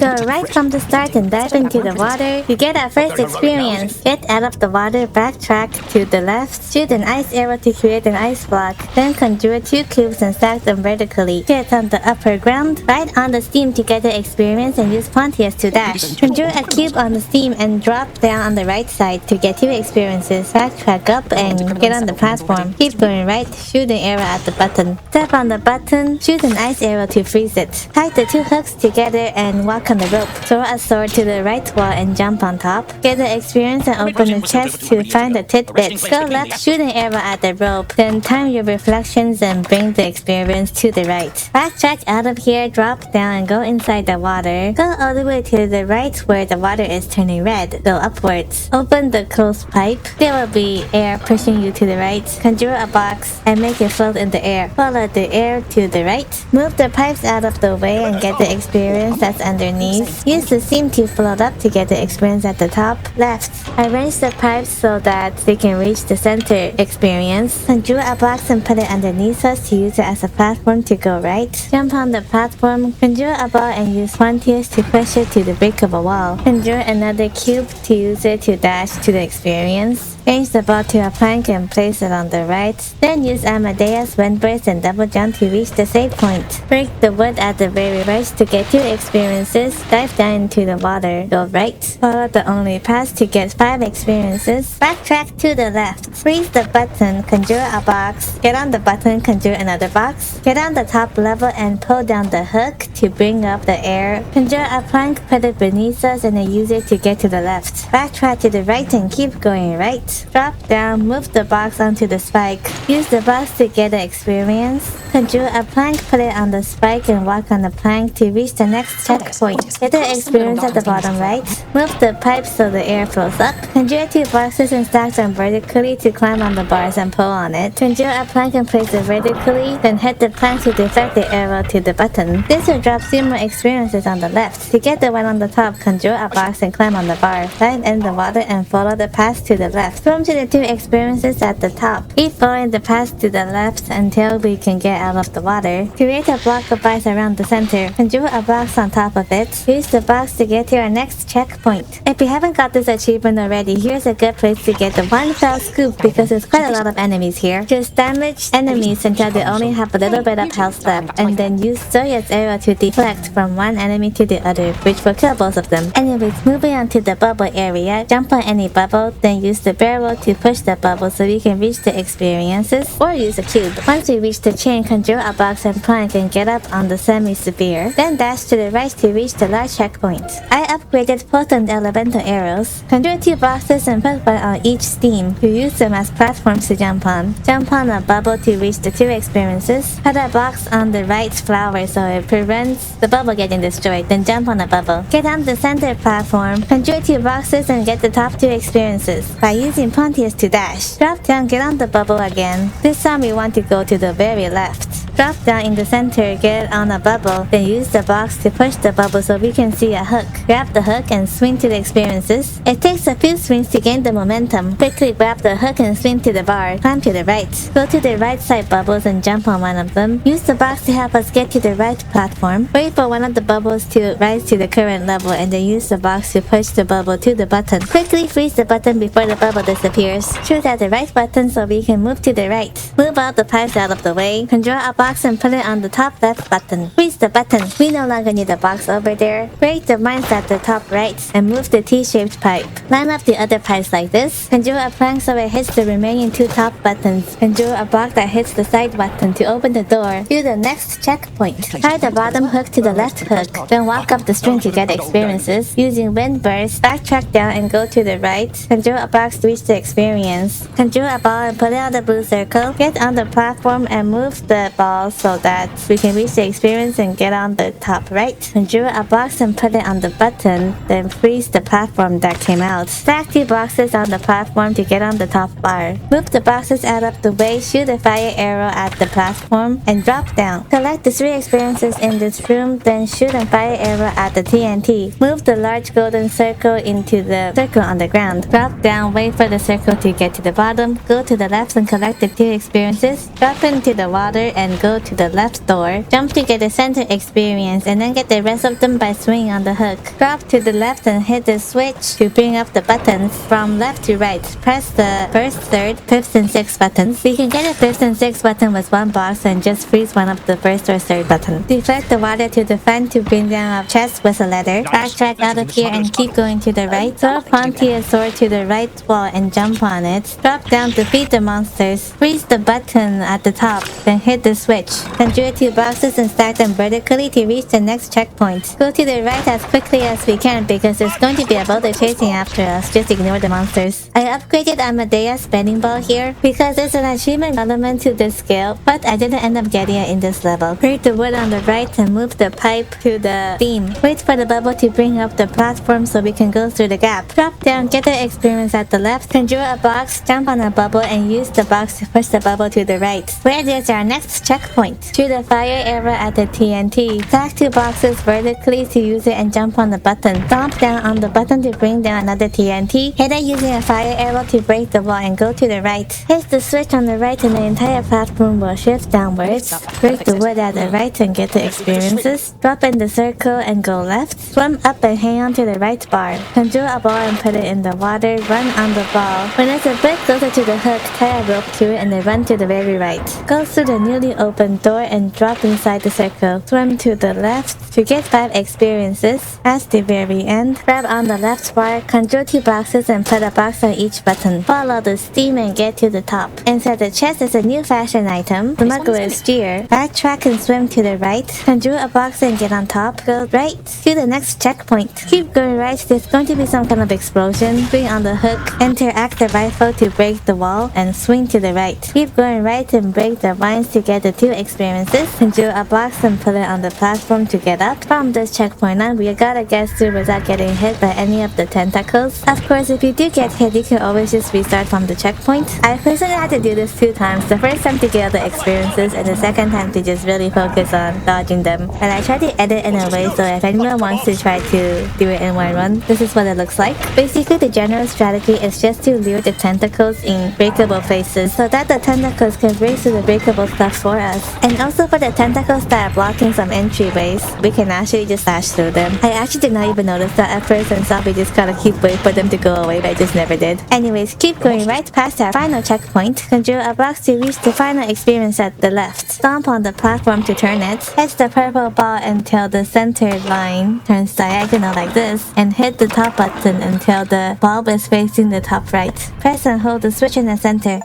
Go right from the start and dive into the water. You get a first experience. Get out of the water, backtrack to the left, shoot an ice arrow to create an ice block, then conjure 2 cubes and stack them vertically. Get on the upper ground, ride on the steam to get the experience and use Pontius to dash. Conjure a cube on the steam and drop down on the right side to get 2 experiences. Backtrack up and get on the platform. Keep going right, shoot an arrow at the button. Step on the button, shoot an ice arrow to freeze it. Tie the 2 hooks together and walk on the rope. Throw a sword to the right wall and jump on top. Get the experience and open the chest to find the tidbit. Go left, shoot an arrow at the rope. Then time your reflections and bring the experience to the right. Backtrack out of here, drop down and go inside the water. Go all the way to the right where the water is turning red. Go upwards. Open the closed pipe. There will be air pushing you to the right. Conjure a box and make it float in the air. Follow the air to the right. Move the pipes out of the way and get the experience that's underneath. Use the seam to float up to get the experience at the top left. Arrange the pipes so that they can reach the center experience. Conjure a box and put it underneath us to use it as a platform to go right. Jump on the platform. Conjure a ball and use Pontius to push it to the break of a wall. Conjure another cube to use it to dash to the experience. Change the ball to a plank and place it on the right. Then use Amadeus, Windburst, and Double Jump to reach the save point. Break the wood at the very right to get 2 experiences. Dive down into the water. Go right. Follow the only path to get 5 experiences. Backtrack to the left. Freeze the button. Conjure a box. Get on the button. Conjure another box. Get on the top level and pull down the hook to bring up the air. Conjure a plank, put it beneath us, and then use it to get to the left. Backtrack to the right and keep going right. Drop down, move the box onto the spike. Use the box to get the experience. Conjure a plank, put it on the spike and walk on the plank to reach the next checkpoint. Get the experience at the bottom right. Move the pipe so the air flows up. Conjure 2 boxes and stack them vertically to climb on the bars and pull on it. Conjure a plank and place it vertically, then hit the plank to deflect the arrow to the button. This will drop 2 more experiences on the left. To get the one on the top, conjure a box and climb on the bar. Dive in the water and follow the path to the left. Swim to the 2 experiences at the top. Keep following the path to the left until we can get out of the water. Create a block of ice around the center. Conjure a box on top of it. Use the box to get to our next checkpoint. If you haven't got this achievement already, here's a good place to get the 1 Fell Swoop because there's quite a lot of enemies here. Just damage enemies until they only have a little bit of health left, and then use Zoya's arrow to deflect from one enemy to the other, which will kill both of them. Anyways, moving on to the bubble area. Jump on any bubble, then use the barrel to push the bubble so we can reach the experiences, or use a cube. Once we reach the chain, conjure a box and plank and get up on the semi-sphere. Then dash to the right to reach the large checkpoint. I upgraded potent elemental arrows. Conjure 2 boxes and put one on each steam. You use them as platforms to jump on. Jump on a bubble to reach the 2 experiences. Put a box on the right flower so it prevents the bubble getting destroyed. Then jump on a bubble. Get on the center platform. Conjure 2 boxes and get the top 2 experiences by using Pontius to dash. Drop down, get on the bubble again. This time we want to go to the very left. Drop down in the center, get on a bubble, then use the box to push the bubble so we can see a hook. Grab the hook and swing to the experiences. It takes a few swings to gain the momentum. Quickly grab the hook and swing to the bar. Climb to the right. Go to the right side bubbles and jump on one of them. Use the box to help us get to the right platform. Wait for one of the bubbles to rise to the current level and then use the box to push the bubble to the button. Quickly freeze the button before the bubble disappears. Shoot at the right button so we can move to the right. Move out the pipes out of the way. Conjure a box and put it on the top left button. Freeze the button. We no longer need the box over there. Break the mines at the top right and move the T-shaped pipe. Line up the other pipes like this. Conjure a plank so it hits the remaining 2 top buttons. Conjure a box that hits the side button to open the door to the next checkpoint. Tie the bottom hook to the left hook. Then walk up the string to get experiences. Using wind burst, backtrack down and go to the right. Conjure a box to reach the experience. Conjure a ball and put it on the blue circle. Get on the platform and move the ball so that we can reach the experience and get on the top right. Conjure a box and put it on the button, then freeze the platform that came out. Stack 2 boxes on the platform to get on the top bar. Move the boxes out of the way, shoot a fire arrow at the platform, and drop down. Collect the 3 experiences in this room, then shoot a fire arrow at the TNT. Move the large golden circle into the circle on the ground. Drop down, wait for the circle to get to the bottom, go to the left and collect the 2 experiences, drop into the water and go to the left door. Jump to get the center experience and then get the rest of them by swinging on the hook. Drop to the left and hit the switch to bring up the buttons from left to right. Press the first, third, fifth, and sixth buttons. You can get a fifth and sixth button with one box and just freeze one of the first or third button. Deflect the water to the front to bring down a chest with a ladder. Backtrack out of here and keep going to the right. Throw a Frontier sword to the right wall and jump on it. Drop down to feed the monsters. Freeze the button at the top, then hit the switch. Conjure 2 boxes and stack them vertically to reach the next checkpoint. Go to the right as quickly as we can because there's going to be a boulder chasing after us. Just ignore the monsters. I upgraded Amadeus spinning ball here because there's an achievement element to this skill, but I didn't end up getting it in this level. Break the wood on the right and move the pipe to the beam. Wait for the bubble to bring up the platform so we can go through the gap. Drop down, get the experience at the left, conjure a box, jump on a bubble, and use the box to push the bubble to the right. Where there's our next checkpoint. Shoot the fire arrow at the TNT. Stack 2 boxes vertically to use it and jump on the button. Stomp down on the button to bring down another TNT. Hit it using a fire arrow to break the wall and go to the right. Hit the switch on the right and the entire platform will shift downwards. Break the wood at the right and get the experiences. Drop in the circle and go left. Swim up and hang on to the right bar. Conjure a ball and put it in the water. Run on the ball. When it's a bit closer to the hook, tie a rope to it and then run to the very right. Go through the newly opened door and drop inside the circle. Swim to the left to get 5 experiences. At the very end, grab on the left bar, conjure 2 boxes and put a box on each button. Follow the steam and get to the top. Inside the chest is a new fashion item, Smuggler's Gear. Backtrack and swim to the right. Conjure a box and get on top. Go right to the next checkpoint. Keep going right, there's going to be some kind of explosion. Swing on the hook, interact the rifle to break the wall, and swing to the right. Keep going right and break the vines to get the 2 experiences. Conjure a box and put it on the platform to get up. From this checkpoint on, we gotta get through without getting hit by any of the tentacles. Of course, if you do get hit, you can always just restart from the checkpoint. I personally had to do this 2 times. The first time to get all the experiences and the second time to just really focus on dodging them. And I tried to edit in a way so if anyone wants to try to do it in one run, this is what it looks like. Basically, the general strategy is just to lure the tentacles in breakable places so that the tentacles can break through the breakable stuff for us. And also for the tentacles that are blocking some entryways, we can actually just slash through them. I actually did not even notice that at first and thought we just gotta keep waiting for them to go away, but I just never did. Anyways, keep going right past our final checkpoint. Conjure a box to reach the final experience at the left. Stomp on the platform to turn it. Hit the purple ball until the center line turns diagonal like this, and hit the top button until the bulb is facing the top right. Press and hold the switch in the center.